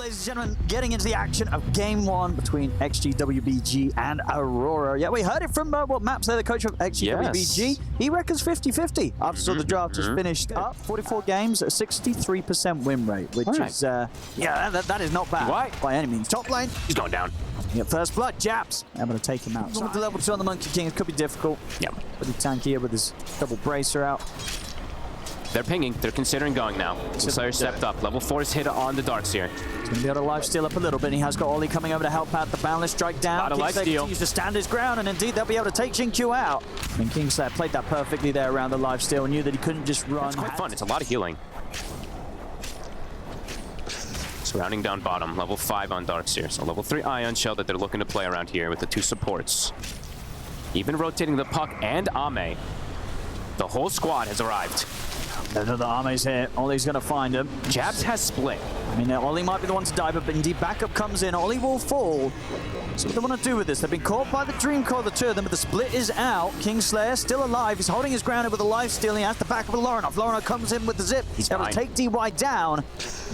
ladies and gentlemen, getting into the action of game one between XGWBG and Aurora. Yeah, we heard it from Maps there, the coach of XGWBG. Yes. He reckons 50-50 after the draft has finished up. 44 games, a 63% win rate, which is, yeah, that is not bad by any means. Top lane. He's going down. Yeah, first blood, Japs. I'm going to take him out. With the level 2 on the Monkey King, it could be difficult. Yeah. Pretty tanky here with his double bracer out. They're pinging. They're considering going now. Slayer stepped up. Level 4 is hit on the Darkseer. He's going to be able to lifesteal up a little bit. He has got Ollie coming over to help out the Boundless Strike down. A lot of lifesteal. Continues to stand his ground, and indeed they'll be able to take Xingqiu out. And Kingslayer played that perfectly there around the lifesteal and knew that he couldn't just run. It's quite fun. It's a lot of healing. Surrounding down bottom. Level 5 on Darkseer. So level 3 Ion Shell that they're looking to play around here with the 2 supports. Even rotating the Puck and Ame. The whole squad has arrived. The Ame's here. Ollie's going to find him. Jabs has split. I mean, Ollie might be the one to die, but indeed backup comes in. Ollie will fall. So what they want to do with this? They've been caught by the Dream Core, the two of them, but the split is out. Kingslayer still alive. He's holding his ground with a lifesteal. He has the backup of Laurinov. Laurinov comes in with the zip. He's able to take DY down.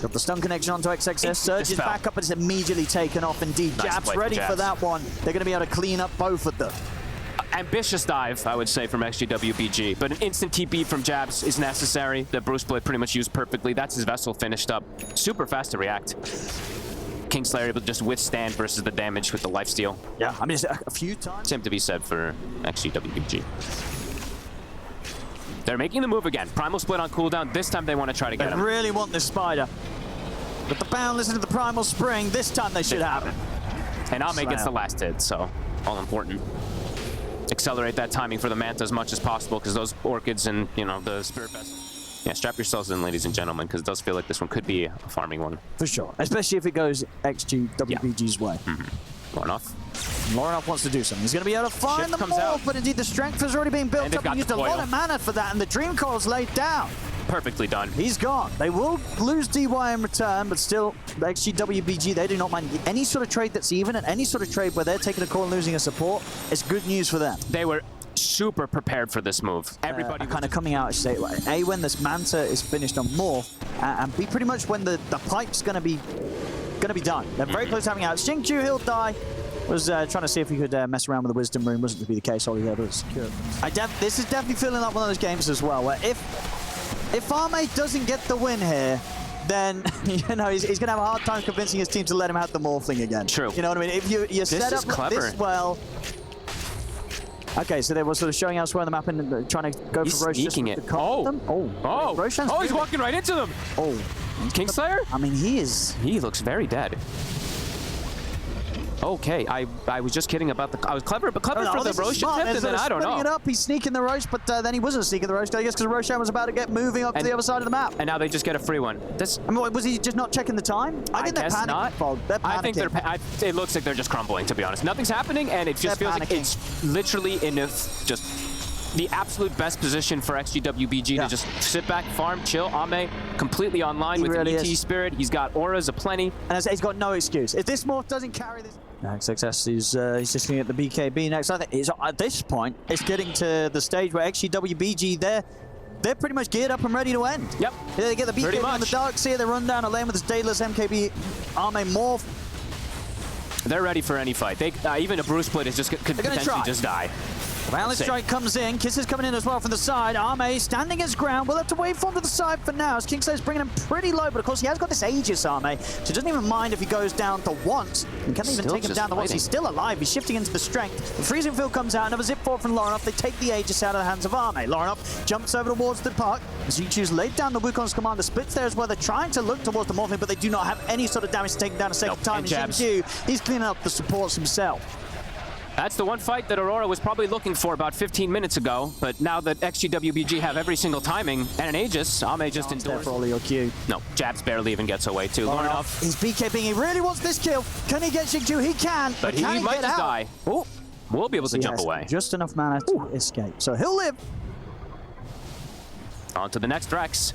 Got the stun connection onto XXS. Surges back up, but it's immediately taken off. Indeed, Jabs ready for that one. They're going to be able to clean up both of them. Ambitious dive, I would say, from XGWBG, but an instant TP from Jabs is necessary. The Bruce Blade pretty much used perfectly. That's his vessel finished up. Super fast to react. Kingslayer able to just withstand versus the damage with the lifesteal. Yeah, I mean, a few times. Same to be said for XGWBG. They're making the move again. Primal split on cooldown. This time they want to try to get him. They really want this spider. But the Boundless into the Primal Spring, this time they should have it. And Ame gets the last hit, so all important. Accelerate that timing for the Manta as much as possible because those Orchids and, you know, the Spirit Vest. Yeah, strap yourselves in, ladies and gentlemen, because it does feel like this one could be a farming one. For sure. Especially if it goes XGWBG's way. Laurinov wants to do something. He's going to be able to find the morph, but indeed the strength has already been built up. He used a lot of mana for that, and the Dream Core's laid down. Perfectly done. He's gone. They will lose DY in return, but still, the XGWBG, they do not mind any sort of trade that's even, and any sort of trade where they're taking a call and losing a support. It's good news for them. They were super prepared for this move. Everybody kind of coming out, I should say, A, when this Manta is finished on Morph, and B, pretty much when the pipe's going to be done. They're very close to having out. Xingqiu, he'll die. Was trying to see if he could mess around with the Wisdom Rune. Wasn't to be the case. Ollie there, but it's secure. This is definitely feeling like one of those games as well, where if Ame doesn't get the win here, then you know he's going to have a hard time convincing his team to let him have the Morphling again. True. You know what I mean? If you set up this well. Okay, so they were sort of showing elsewhere on the map and trying to go for Roshan. Sneaking it. Roshan's he's walking right into them. Kingslayer? I mean, he looks very dead. Okay, I was just kidding about the... I was clever, but clever for the Roshan tip, and then I don't know. It up, he's sneaking the Rosh, but then he wasn't sneaking the Rosh, I guess, because Roshan was about to get moving up to the other side of the map. And now they just get a free one. I mean, was he just not checking the time? I think they're panicking. I think it looks like they're just crumbling, to be honest. Nothing's happening, and it just feels like it's literally in just the absolute best position for XGWBG to just sit back, farm, chill. Ame completely online with an ET Spirit. He's got auras aplenty. And he's got no excuse. If this morph doesn't carry this... XXS he's just going to get the BKB next. I think at this point, it's getting to the stage where XGWBG, they're pretty much geared up and ready to end. Yep. They get the BKB on the Darkseer, they run down a lane with this Daedalus MKB Ame morph. They're ready for any fight. Even a Bruce Split could potentially just die. Boundless Strike comes in. Kisses coming in as well from the side. Ame standing his ground. We'll have to wait for him to the side for now. As Kingslayer's bringing him pretty low, but of course he has got this Aegis, Ame. So he doesn't even mind if he goes down to once. And can't even take him down to once. He's still alive. He's shifting into the strength. The Freezing Field comes out. Another Zip Forward from Laurinov. They take the Aegis out of the hands of Ame. Laurinov jumps over towards the park. Xingqiu's laid down the Wukong's commander. Splits there as well. They're trying to look towards the Morphling, but they do not have any sort of damage to take him down a second time. And Xingqiu, he's cleaning up the supports himself. That's the one fight that Aurora was probably looking for about 15 minutes ago, but now that XGWBG have every single timing and an Aegis, Ame just endorsed. For all your Q. No, Jabs barely even gets away too. Laurinov. He's BKBing. He really wants this kill. Can he get Xingqiu? He can. But he might just die. Oh, we'll be able to jump away. Just enough mana to escape. So he'll live. On to the next Rex.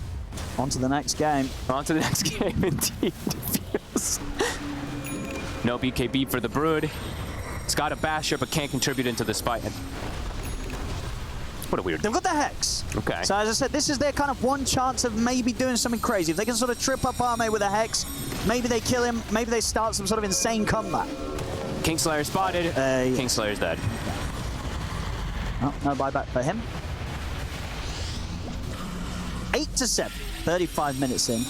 On to the next game. On to the next game, indeed. No BKB for the Brood. It's got a basher, but can't contribute into this fight. What a weird... They've got the Hex. Okay. So as I said, this is their kind of one chance of maybe doing something crazy. If they can sort of trip up Ame with a Hex, Maybe they kill him. Maybe they start some sort of insane comeback. Kingslayer spotted. Yeah. Kingslayer's dead. Oh, no buyback for him. 8-7. 35 minutes in.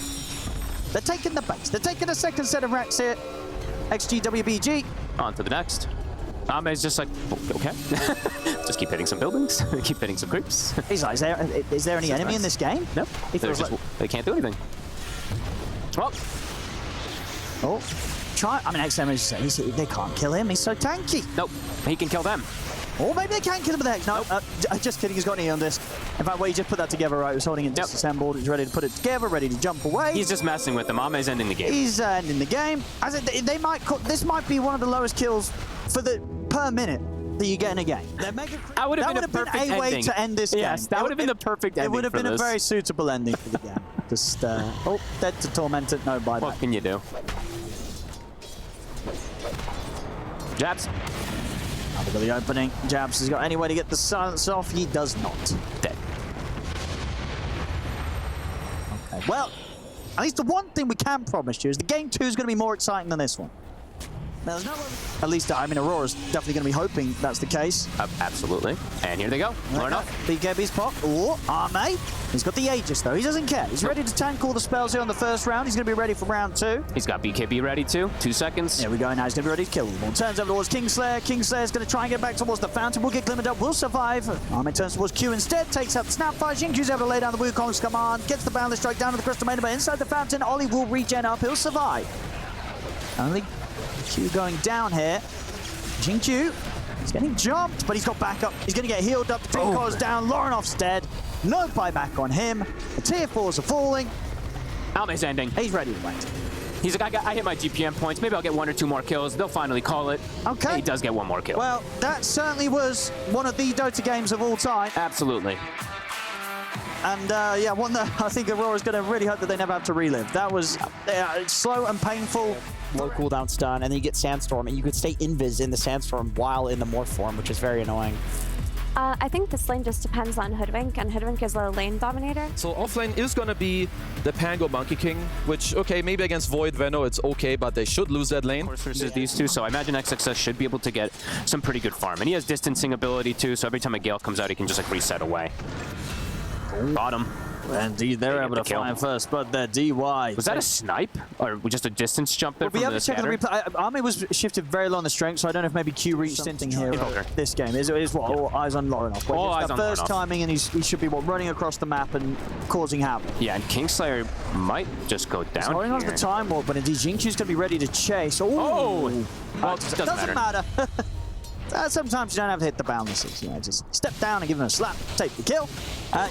They're taking the base. They're taking a second set of racks here. XGWBG. On to the next. Ame's just like, okay. Just keep hitting some buildings. Keep hitting some creeps. He's like, is there any enemy in this game? Nope. They can't do anything. Well. Oh. Try. I mean, XM is they can't kill him. He's so tanky. Nope. He can kill them. Or maybe they can kill him with the Hex. No, just kidding. He's got an E on disc. In fact, he just put that together right. He was holding it disassembled. He's ready to put it together, ready to jump away. He's just messing with them. Ame's ending the game. He's ending the game. They might. This might be one of the lowest kills for the per minute that you get in a game. That would have been a perfect ending. way to end this game. Yes, that would have been the perfect ending. It would have been a very suitable ending for the game. Just oh, dead to Tormented. No buyback. What can you do? Jabs. Look at the opening. Jabs has got any way to get the silence off. He does not. Dead. Okay. Well, at least the one thing we can promise you is the game 2 is going to be more exciting than this one. There's no at least, I mean, Aurora's definitely going to be hoping that's the case. Absolutely. And here they go. Learn up. BKB's pop. Oh, Arme. He's got the Aegis, though. He doesn't care. He's ready to tank all the spells here on the first round. He's going to be ready for round 2. He's got BKB ready, too. 2 seconds. There we go. Now he's going to be ready to kill them all. Turns over towards Kingslayer. Kingslayer's going to try and get back towards the fountain. Will get glimmered up. Will survive. Arme turns towards Q instead. Takes out the Snapfire. Xingqiu's able to lay down the Wukong's command. Gets the boundless strike down to the Crystal Maiden, but inside the fountain, Ollie will regen up. He'll survive. Only Q going down here. Xingqiu, he's getting jumped, but he's got backup. He's going to get healed up. The Dream Core's down. Loronoff's dead. No buyback on him. The tier 4s are falling. Alme's ending. He's ready to wait. He's like, I hit my GPM points. Maybe I'll get 1 or 2 more kills. They'll finally call it. Okay. He does get 1 more kill. Well, that certainly was one of the Dota games of all time. Absolutely. And yeah, one that I think Aurora's going to really hope that they never have to relive. That was slow and painful. Low cooldown stun, and then you get Sandstorm, and you could stay invis in the Sandstorm while in the Morph form, which is very annoying. I think this lane just depends on Hoodwink, and Hoodwink is a lane dominator. So offlane is going to be the Pango Monkey King, which, okay, maybe against Void Veno it's okay, but they should lose that lane. Of course, versus these two, so I imagine XXS should be able to get some pretty good farm. And he has distancing ability too, so every time a Gale comes out, he can just like reset away. Bottom. Indeed, they're able to find first, but their DY. Was that a snipe? Or just a distance jump there from the scatter? Army was shifted very low on the strength, so I don't know if maybe Q reached something here. This game is what, all eyes on Loronoff. All eyes on first Loronoff. Timing, and he should be running across the map and causing havoc. Yeah, and Kingslayer might just go down. Going on to the time warp, but indeed Xingqiu's going to be ready to chase. Oh! Well, it doesn't matter. Sometimes you don't have to hit the boundlesses. You know, just step down and give him a slap, take the kill.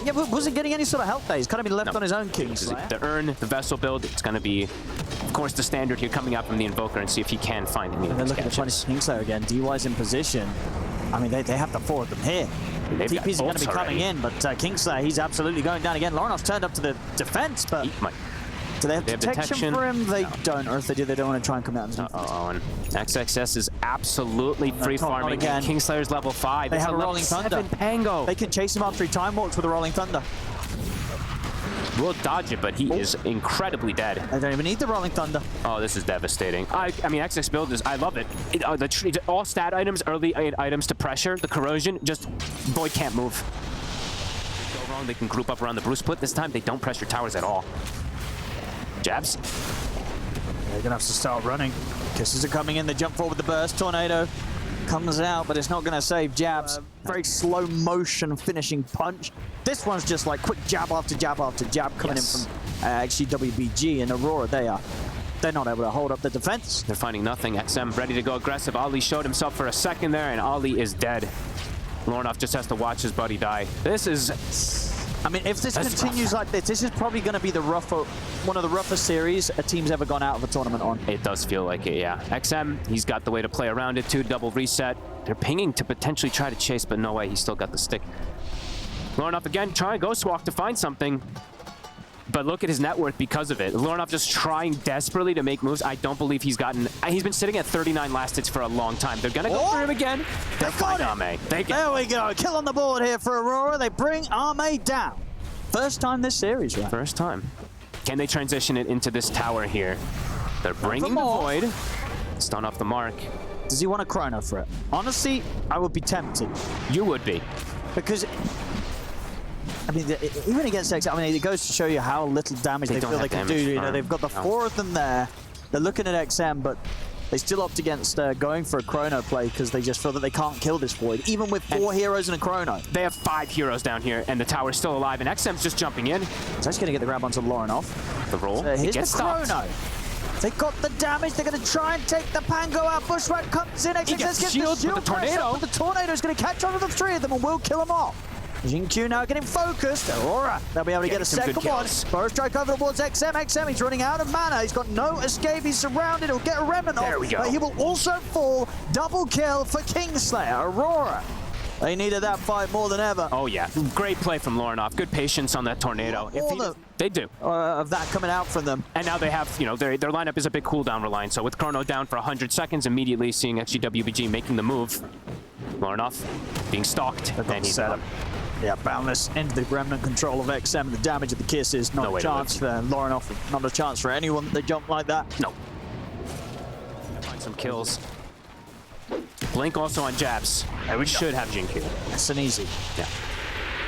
Yeah, wasn't getting any sort of health there. He's kind of been left on his own, Kingslayer. The urn, the vessel build, it's going to be, of course, the standard here coming out from the Invoker and see if he can find any of these look at the punish Kingslayer again. DY's in position. I mean, they have the 4 of them here. TP's are going to be coming in, but Kingslayer, he's absolutely going down again. Loronoff's turned up to the defense, but do they have detection for him? They don't, or if they do, they don't want to try and come out. And XXS is absolutely free farming. Kingslayer's level 5. They have a Rolling Thunder. Pango. They can chase him after he time walks with a Rolling Thunder. Will dodge it, but he is incredibly dead. They don't even need the Rolling Thunder. Oh, this is devastating. I mean, XX build is, I love it. All stat items, early items to pressure, the corrosion, just Void can't move. Go wrong, they can group up around the Bruce Split. This time, they don't pressure towers at all. Jabs. They're gonna have to start running. Kisses are coming in. They jump forward with the burst. Tornado comes out, but it's not gonna save Jabs. Very slow motion finishing punch. This one's just like quick jab after jab after jab coming in from XGWBG and Aurora. They're not able to hold up the defense. They're finding nothing. XM ready to go aggressive. Ali showed himself for a second there, and Ali is dead. Loronoff just has to watch his buddy die. This is... I mean, if this continues like this is probably going to be one of the rougher series a team's ever gone out of a tournament on. It does feel like it, yeah. XM, he's got the way to play around it too. Double reset. They're pinging to potentially try to chase, but no way. He's still got the stick. Loronoff again, trying Ghost Walk to find something. But look at his net worth because of it. Loronoff just trying desperately to make moves. I don't believe he's gotten... He's been sitting at 39 last hits for a long time. They're going to go for him again. They got Arme. There we go. Kill on the board here for Aurora. They bring Arme down. First time this series, right? First time. Can they transition it into this tower here? They're bringing the Void. Stun off the mark. Does he want a chrono for it? Honestly, I would be tempted. You would be. Because, I mean, even against XM, I mean, it goes to show you how little damage they feel they can do. You know, they've got the 4 of them there. They're looking at XM, but they still opt against going for a chrono play because they just feel that they can't kill this Void, even with 4 heroes and a chrono. They have 5 heroes down here, and the tower's still alive, and XM's just jumping in. So he's going to get the grab onto Laurenov. The roll. So here's gets the chrono. They got the damage. They're going to try and take the Pango out. Bushwhack comes in. He gets shield with the tornado. The tornado is going to catch on to the 3 of them and will kill them off. Jin-Q now getting focused. Aurora, they'll be able to get a second one. Burrow strike over towards XM. XM, he's running out of mana. He's got no escape. He's surrounded. He'll get a remnant off. There we go. But he will also fall. Double kill for Kingslayer. Aurora. They needed that fight more than ever. Oh, yeah. Great play from Laurenov. Good patience on that tornado. They do. Of that coming out from them. And now they have, you know, their lineup is a big cooldown reliant. So with Chrono down for 100 seconds, immediately seeing XGWBG making the move. Laurenov being stalked. And he's set up. Yeah, Boundless into the remnant control of XM. The damage of the kisses. Not a chance for Laurenov. Not a chance for anyone that they jump like that. No. Find some kills. Blink also on jabs. We should have Jin-Q. That's an easy. Yeah.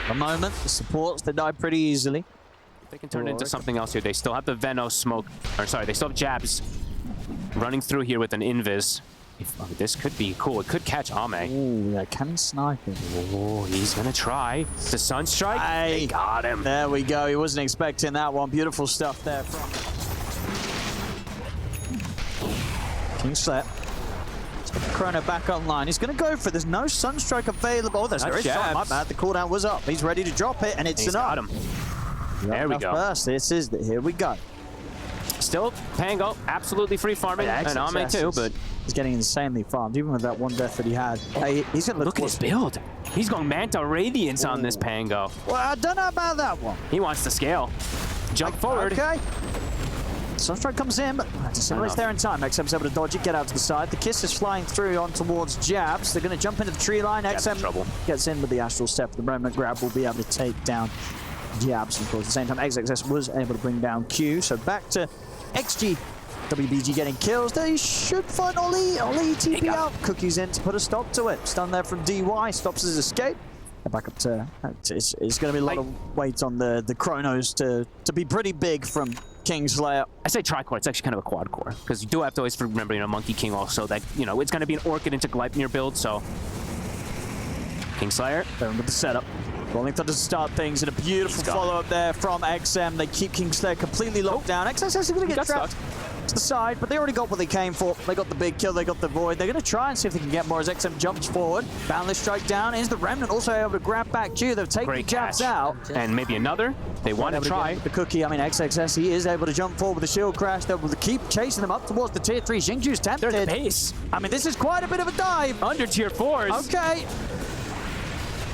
The moment, the supports, they die pretty easily. They can turn it into something else here. They still have the Veno smoke. Or sorry, they still have jabs running through here with an invis. This could be cool. It could catch Ame. Ooh, yeah, can he snipe him? Oh, he's gonna try. The Sunstrike. Hey, they got him. There we go. He wasn't expecting that one. Beautiful stuff there from Kingslayer. Chrono back online. He's going to go for it. There's no Sunstrike available. Oh, there is. Oh, my bad. The cooldown was up. He's ready to drop it, and it's enough. Got him. There we go. First, this is here we go. Still, Pango absolutely free farming, and Ame too, but he's getting insanely farmed, even with that one death that he had. Hey, he's going to look at his build. He's going Manta Radiance on this Pango. Well, I don't know about that one. He wants to scale. Jump forward. Okay. Sunstrike comes in, but it's there in time. XM's able to dodge it, get out to the side. The kiss is flying through on towards jabs. They're going to jump into the tree line. XM gets in with the astral step. The remnant grab will be able to take down jabs. Of course, at the same time, XXS was able to bring down Q. So back to XGWBG getting kills. They should find Oli TP out. Cookies in to put a stop to it. Stun there from DY, stops his escape. Back up to it's going to be a lot of weight on the chronos to be pretty big from Kingslayer. I say tri-core, it's actually kind of a quad core, because you do have to always remember, you know, Monkey King also, that, you know, it's going to be an Orchid into Gleipnir build, so Kingslayer. Going with the setup. Rolling Thunder to start things, and a beautiful follow-up there from XM. They keep Kingslayer completely locked down. XM is going to get trapped to the side, but they already got what they came for. They got the big kill, they got the Void. They're going to try and see if they can get more as XM jumps forward. Boundless strike down. Is the remnant also able to grab back Q? They've taken the jabs out. And maybe another. They want to try. The cookie, I mean, XXS, he is able to jump forward with the shield crash. They'll keep chasing them up towards the tier 3. Xingju's tempted. There's the base. I mean, this is quite a bit of a dive. Under tier 4s. Okay.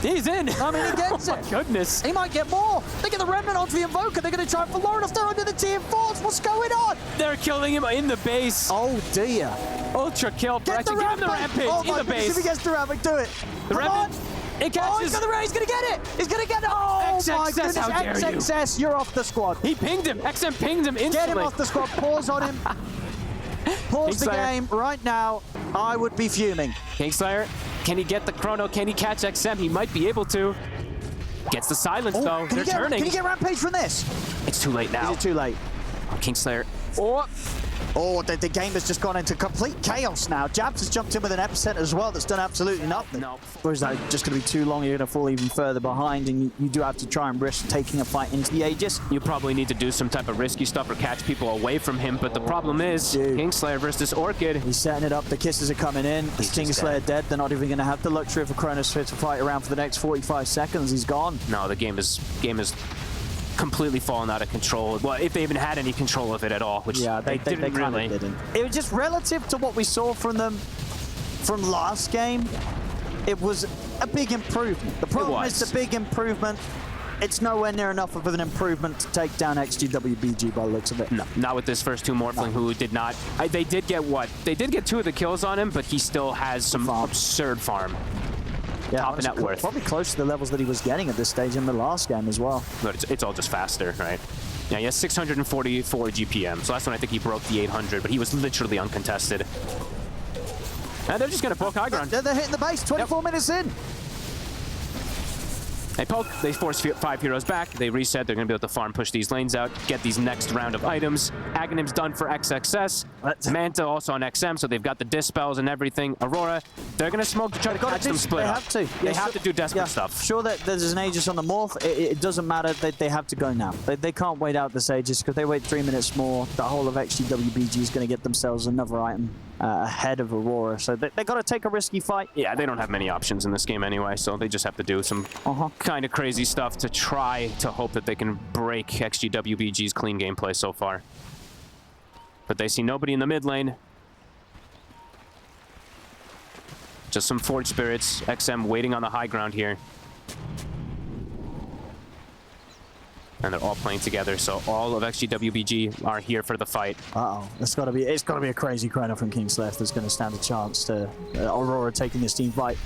He's in. I mean, he gets it. Oh my goodness. He might get more. They get the remnant onto the Invoker. They're going to try for Laurenov. They're under the tier 4s. What's going on? They're killing him in the base. Oh, dear. Ultra kill. Get the rampage. Give him the rampage in the base. If he gets the rampage, do it. The rampage. It catches. Oh, he's got the rampage. He's going to get it. He's going to get it. Oh, XXS, my goodness. how dare XXS, you're off the squad. He pinged him. XM pinged him instantly. Get him off the squad. Pause on him. Pause the game right now. I would be fuming. Kingslayer, can he get the chrono? Can he catch XM? He might be able to. Gets the silence though. They're turning. Can he get rampage from this? It's too late now. Is it too late? Oh, Kingslayer. Oh, the game has just gone into complete chaos now. Jabs has jumped in with an epicenter as well that's done absolutely nothing. No. Or is that just going to be too long? You're going to fall even further behind, and you do have to try and risk taking a fight into the Aegis. You probably need to do some type of risky stuff or catch people away from him, but the problem is Kingslayer versus Orchid. He's setting it up. The kisses are coming in. The Kingslayer dead. They're not even going to have the luxury of a Chronosphere to fight around for the next 45 seconds. He's gone. No, the game is completely fallen out of control. Well, if they even had any control of it at all, which they didn't really. It was just relative to what we saw from them from last game. It was a big improvement. The problem is the big improvement. It's nowhere near enough of an improvement to take down XGWBG by the looks of it. No, not with this first two Morphling who did not. They did get what? They did get 2 of the kills on him, but he still has some absurd farm. Yeah, top net worth. Probably close to the levels that he was getting at this stage in the last game as well. But it's all just faster, right? Yeah, he has 644 GPM. So last one I think he broke the 800, but he was literally uncontested. And they're just going to poke high ground. They're hitting the base 24 minutes in. They poke, they force 5 heroes back, they reset, they're going to be able to farm push these lanes out, get these next round of items. Aghanim's done for XXS. Manta also on XM, so they've got the dispels and everything. Aurora, they're going to smoke to try to catch them split up. They have to. They have to do desperate stuff. Sure that there's an Aegis on the morph, it doesn't matter, they have to go now. They can't wait out this Aegis, because they wait 3 minutes more, the whole of XGWBG is going to get themselves another item ahead of Aurora, so they got to take a risky fight. Yeah, they don't have many options in this game anyway, so they just have to do some kind of crazy stuff to try to hope that they can break XGWBG's clean gameplay so far. But they see nobody in the mid lane. Just some Forge Spirits. XM waiting on the high ground here. And they're all playing together, so all of XGWBG are here for the fight. Uh-oh, it's got to be a crazy Chrono from Kingslayer that's going to stand a chance to Aurora taking this team fight.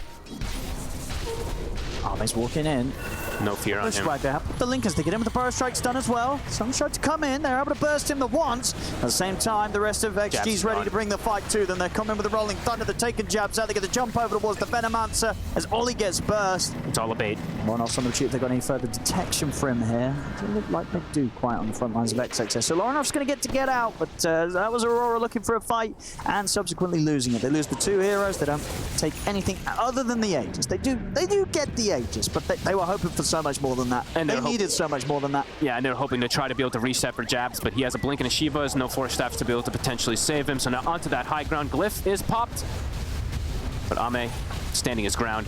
Army's walking in. No fear on him. Right there. The Linkers to get him with the burst strikes done as well. Some tried to come in. They're able to burst him the once. At the same time, the rest of XG's ready to bring the fight to them. They're coming with the rolling thunder. They're taking jabs out. They get the jump over towards the Venomancer as Ollie gets burst. It's all a bait. One else on the cheap. They've got any further detection for him here. Doesn't look like they do quite on the front lines of XXS. So Loronov's going to get out, but that was Aurora looking for a fight and subsequently losing it. They lose the 2 heroes. They don't take anything other than the Aegis. They do get the Aegis, but they were hoping for so much more than that. And they needed so much more than that. Yeah, and they're hoping to try to be able to reset for jabs, but he has a blink and a Shivas, no Force Staffs to be able to potentially save him. So now onto that high ground. Glyph is popped, but Ame standing his ground.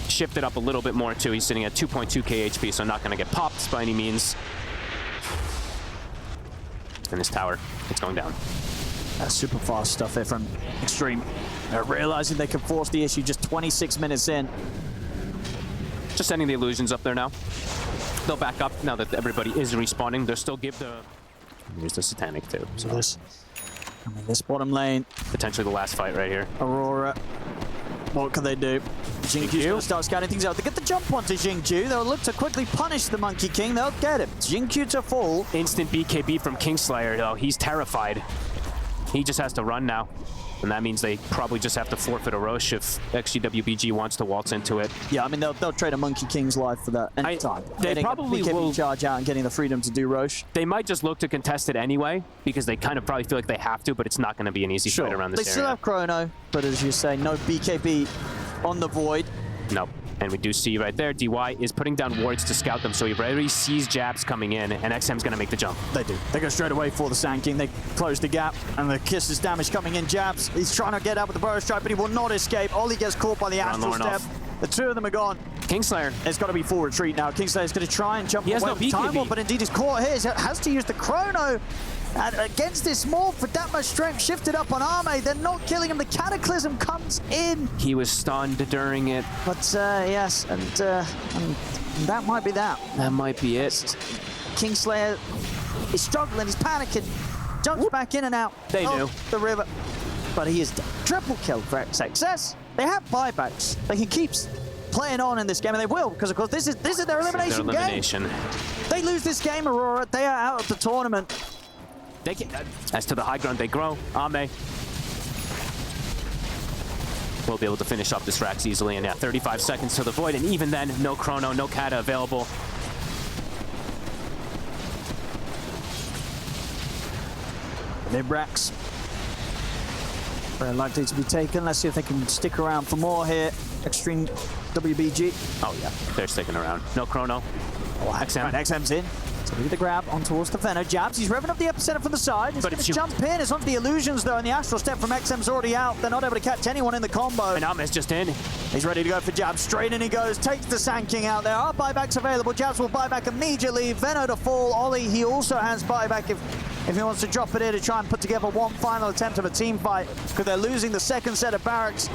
Shifted up a little bit more too. He's sitting at 2.2k HP, so not going to get popped by any means. And this tower, it's going down. That's super fast stuff there from Xtreme. They're realizing they can force the issue just 26 minutes in. Just sending the illusions up there now. They'll back up now that everybody is respawning. They'll still give the... Here's the Satanic too. So this bottom lane. Potentially the last fight right here. Aurora. What can they do? Xingju's going to start scouting things out. They get the jump onto Xingju. They'll look to quickly punish the Monkey King. They'll get him. Xingju to fall. Instant BKB from Kingslayer though. He's terrified. He just has to run now. And that means they probably just have to forfeit a Roche if XGWBG wants to waltz into it. Yeah, I mean, they'll trade a Monkey King's life for that anytime. They probably will charge out and getting the freedom to do Roche. They might just look to contest it anyway, because they kind of probably feel like they have to, but it's not going to be an easy fight around this area. They still have Chrono, but as you say, no BKB on the Void. Nope. And we do see right there, DY is putting down wards to scout them, so he already sees jabs coming in, and XM's going to make the jump. They do. They go straight away for the Sand King. They close the gap, and the Kisses damage coming in. Jabs, he's trying to get out with the Burrow Strike, but he will not escape. Ollie gets caught by the Astral Step. The 2 of them are gone. Kingslayer. It's got to be full retreat now. Kingslayer's going to try and jump away with the Time Warp, but indeed he's caught here. He has to use the Chrono. And against this morph with that much strength shifted up on Arme, they're not killing him. The Cataclysm comes in. He was stunned during it. But yes, and that might be that. That might be it. Kingslayer is struggling, he's panicking. Jumps back in and out. They knew. The river. But he is dead. Triple kill for XXS. They have buybacks. They can keep playing on in this game, and they will, because of course this is their elimination game. They lose this game, Aurora, they are out of the tournament. They can, as to the high ground they grow, Ame will be able to finish up this Rax easily, and yeah, 35 seconds to the Void, and even then, no Chrono, no Kata available. Mid-Rax. Very likely to be taken. Let's see if they can stick around for more here. Xtreme WBG. Oh yeah, they're sticking around. No Chrono. Oh, XM. Right, XM's in. So look at the grab on towards the Venom. Jabs, he's revving up the epicenter from the side. He's going to jump in. It's onto the illusions though, and the Astral Step from XM's already out. They're not able to catch anyone in the combo. And Ame's just in. He's ready to go for Jabs. Straight in he goes. Takes the Sand King out there. Are buybacks available? Jabs will buy back immediately. Veno to fall. Ollie, he also has buyback if he wants to drop it in to try and put together one final attempt of a team fight, because they're losing the second set of barracks.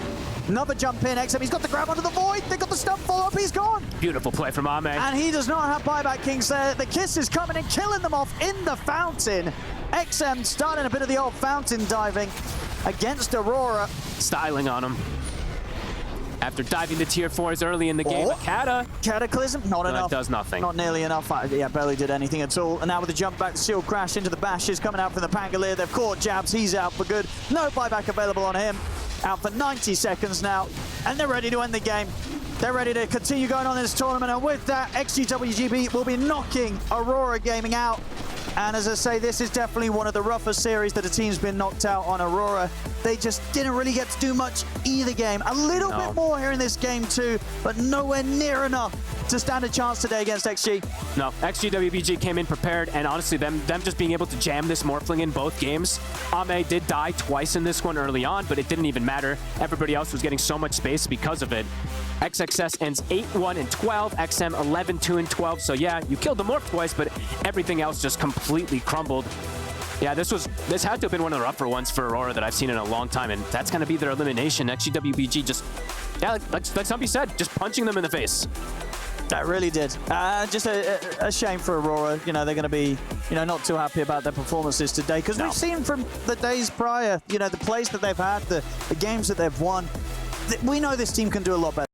Another jump in, XM, he's got the grab onto the Void, they got the stump follow up, he's gone! Beautiful play from Ame. And he does not have buyback, Kingslayer. The Kiss is coming and killing them off in the fountain. XM starting a bit of the old fountain diving against Aurora. Styling on him. After diving to tier 4s early in the game, Oh. Kata, Cataclysm, not enough. That does nothing. Not nearly enough. Yeah, barely did anything at all. And now with the jump back, the shield crash into the bashes coming out from the Pangolier. They've caught Jabs. He's out for good. No buyback available on him. Out for 90 seconds now. And they're ready to end the game. They're ready to continue going on in this tournament. And with that, XGWGB will be knocking Aurora Gaming out. And as I say, this is definitely one of the roughest series that a team's been knocked out on Aurora. They just didn't really get to do much either game. A little bit more here in this game too, but nowhere near enough to stand a chance today against XG. No, XGWBG came in prepared, and honestly, them just being able to jam this Morphling in both games. Ame did die twice in this one early on, but it didn't even matter. Everybody else was getting so much space because of it. XXS ends 8-1-12, XM 11-2-12. So yeah, you killed the Morph twice, but everything else just completely crumbled. Yeah, this had to have been one of the rougher ones for Aurora that I've seen in a long time, and that's going to be their elimination. XGWBG just, yeah, like somebody said, just punching them in the face. That really did. Just a shame for Aurora. You know, they're going to be, not too happy about their performances today, because we've seen from the days prior, the plays that they've had, the games that they've won, we know this team can do a lot better.